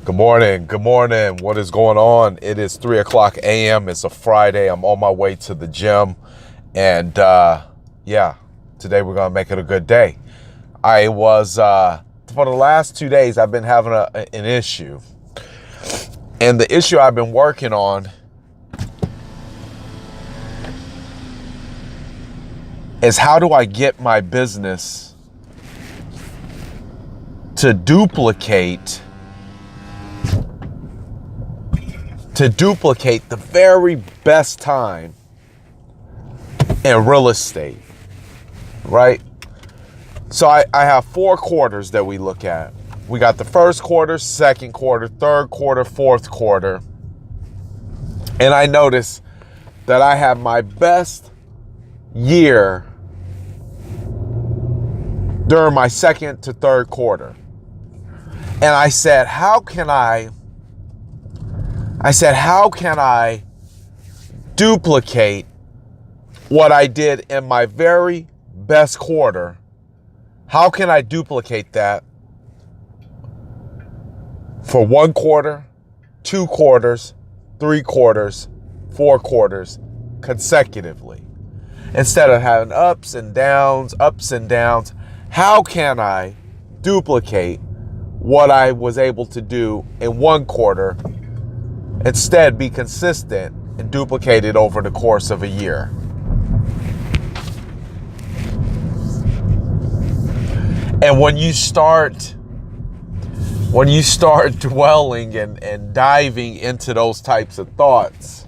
Good morning. Good morning. What is going on? It is 3 o'clock a.m. It's a Friday. I'm on my way to the gym. And today we're going to make it a good day. I was, for the last 2 days, I've been having an issue. And the issue I've been working on is how do I get my business to duplicate the very best time in real estate, right? So I have 4 quarters that we look at. We got the first quarter, second quarter, third quarter, fourth quarter. And I noticed that I have my best year during my second to third quarter. And I said, how can I duplicate what I did in my very best quarter? How can I duplicate that for 1 quarter, 2 quarters, 3 quarters, 4 quarters consecutively? Instead of having ups and downs, how can I duplicate what I was able to do in 1 quarter? Instead, be consistent and duplicate it over the course of a year. And when you start dwelling and diving into those types of thoughts,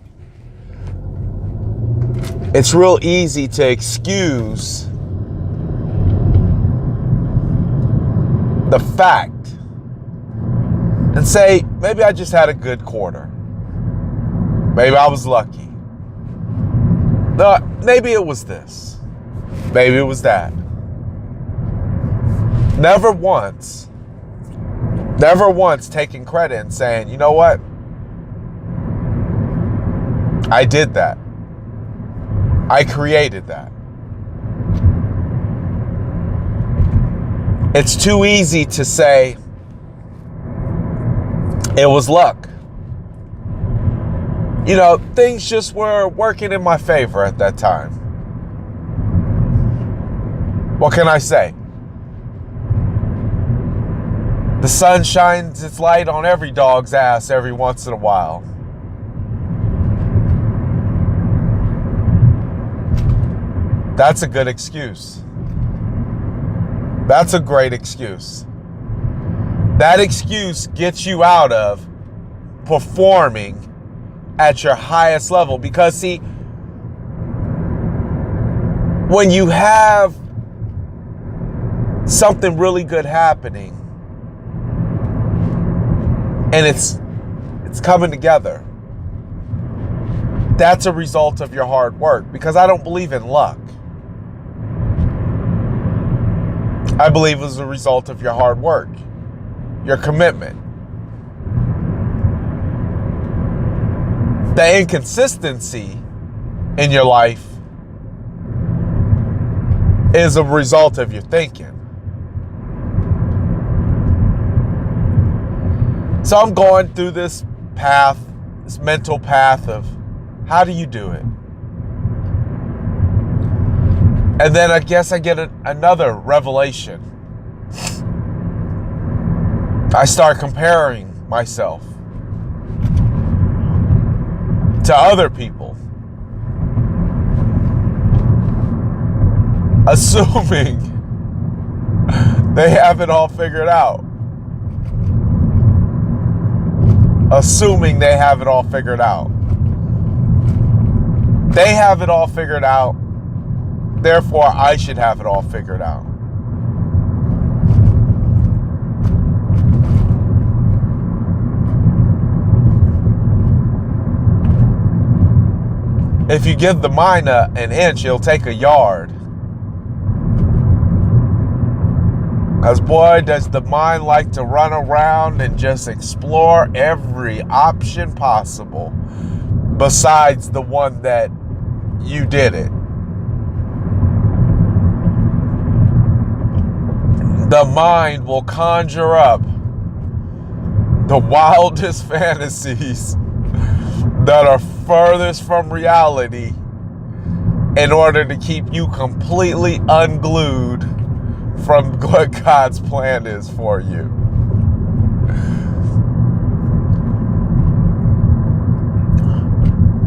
it's real easy to excuse the fact and say, maybe I just had a good quarter. Maybe I was lucky. No, maybe it was this. Maybe it was that. Never once taking credit and saying, you know what? I did that. I created that. It's too easy to say it was luck. You know, things just were working in my favor at that time. What can I say? The sun shines its light on every dog's ass every once in a while. That's a good excuse. That's a great excuse. That excuse gets you out of performing at your highest level. Because see, when you have something really good happening and it's coming together, that's a result of your hard work. Because I don't believe in luck. I believe it was a result of your hard work, your commitment. The inconsistency in your life is a result of your thinking. So I'm going through this path, this mental path of how do you do it? And then I guess I get another revelation. I start comparing myself to other people, assuming they have it all figured out. Assuming they have it all figured out. They have it all figured out. Therefore, I should have it all figured out. If you give the mind an inch, it'll take a yard. Because boy, does the mind like to run around and just explore every option possible besides the one that you did it. The mind will conjure up the wildest fantasies that are furthest from reality in order to keep you completely unglued from what God's plan is for you.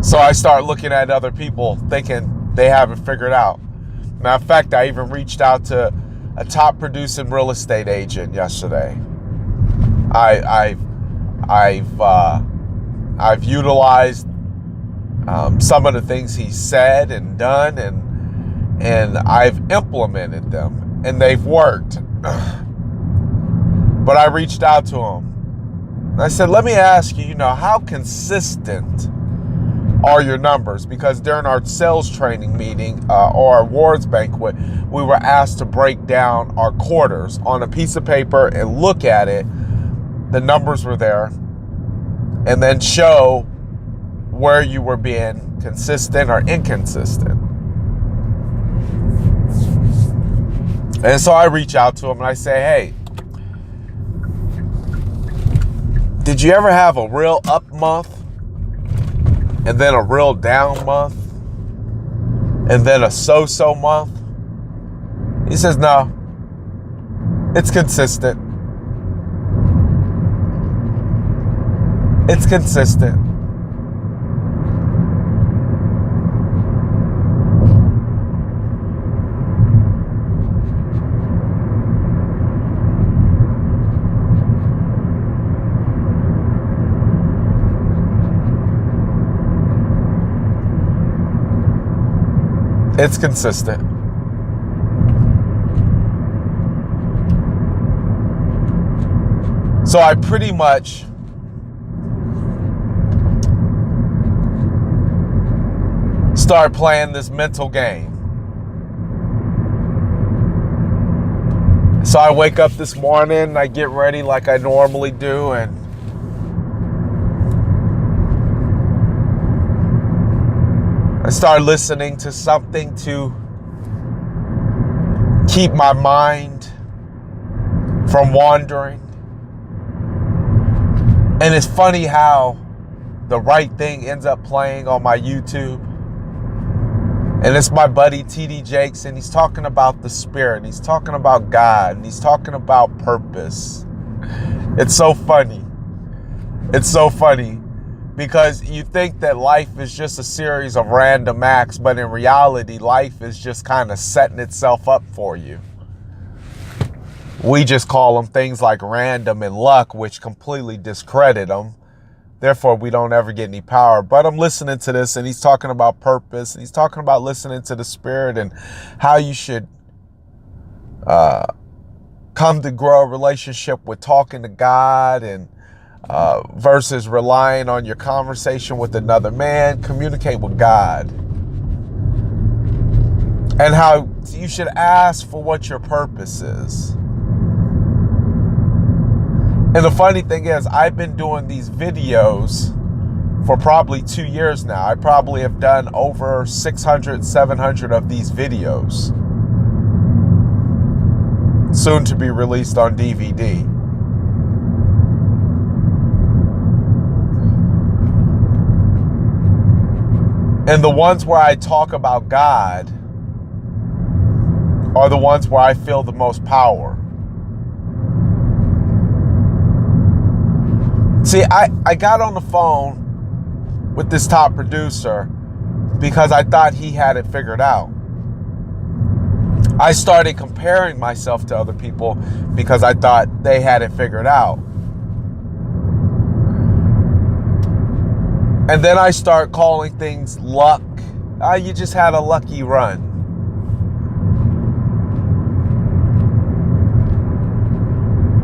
So I start looking at other people thinking they haven't figured out. Matter of fact, I even reached out to a top producing real estate agent yesterday. I've utilized some of the things he said and done, and I've implemented them, and they've worked. But I reached out to him. And I said, let me ask you, how consistent are your numbers? Because during our sales training meeting or our awards banquet, we were asked to break down our quarters on a piece of paper and look at it. The numbers were there, and then show where you were being consistent or inconsistent. And so I reach out to him and I say, hey, did you ever have a real up month and then a real down month and then a so-so month? He says, no, it's consistent. It's consistent. It's consistent. So I pretty much start playing this mental game. So I wake up this morning, I get ready like I normally do, and I start listening to something to keep my mind from wandering. And it's funny how the right thing ends up playing on my YouTube. And it's my buddy TD Jakes, and he's talking about the Spirit, and he's talking about God, and he's talking about purpose. It's so funny. It's so funny because you think that life is just a series of random acts, but in reality, life is just kind of setting itself up for you. We just call them things like random and luck, which completely discredit them. Therefore, we don't ever get any power. But I'm listening to this, and he's talking about purpose, and he's talking about listening to the Spirit and how you should come to grow a relationship with talking to God and versus relying on your conversation with another man. Communicate with God. And how you should ask for what your purpose is. And the funny thing is, I've been doing these videos for probably 2 years now. I probably have done over 600, 700 of these videos. Soon to be released on DVD. And the ones where I talk about God are the ones where I feel the most power. See, I got on the phone with this top producer because I thought he had it figured out. I started comparing myself to other people because I thought they had it figured out. And then I start calling things luck. You just had a lucky run.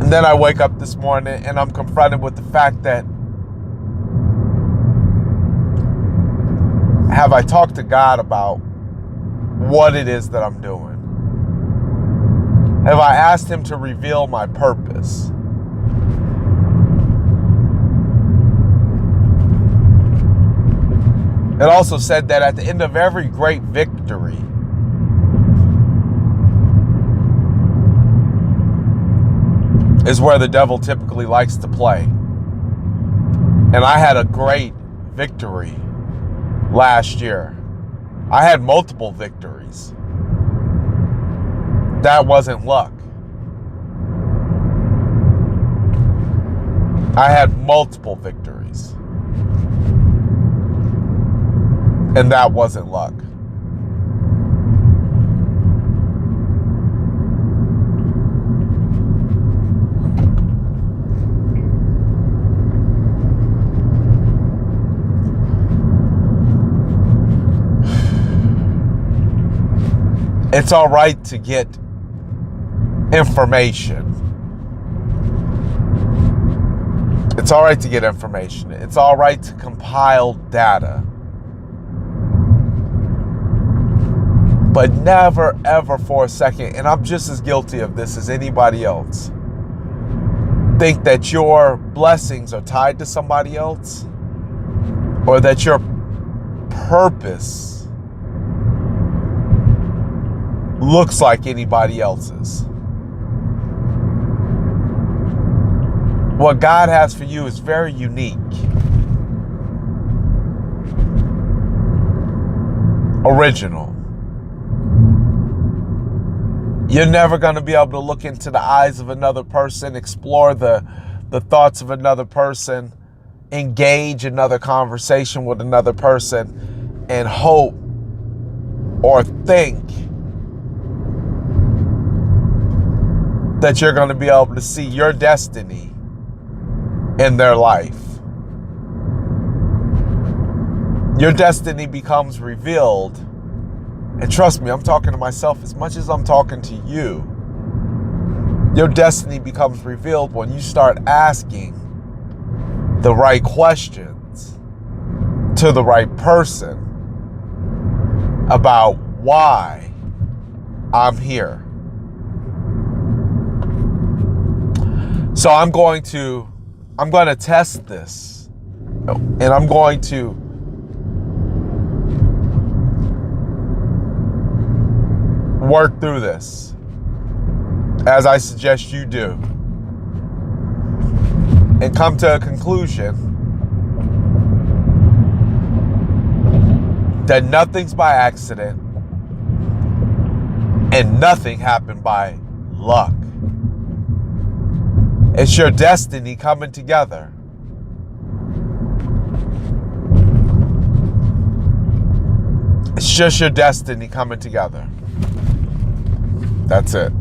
And then I wake up this morning and I'm confronted with the fact that, have I talked to God about what it is that I'm doing? Have I asked him to reveal my purpose? It also said that at the end of every great victory, is where the devil typically likes to play. And I had a great victory last year. I had multiple victories. That wasn't luck. I had multiple victories. And that wasn't luck. It's all right to get information. It's all right to get information. It's all right to compile data. But never, ever for a second, and I'm just as guilty of this as anybody else, think that your blessings are tied to somebody else, or that your purpose looks like anybody else's. What God has for you is very unique, original. You're never going to be able to look into the eyes of another person, explore the thoughts of another person, engage another conversation with another person, and hope or think that you're going to be able to see your destiny in their life. Your destiny becomes revealed. And trust me, I'm talking to myself as much as I'm talking to you. Your destiny becomes revealed when you start asking the right questions to the right person about why I'm here. So I'm going to test this, and I'm going to work through this as I suggest you do, and come to a conclusion that nothing's by accident and nothing happened by luck. It's your destiny coming together. It's just your destiny coming together. That's it.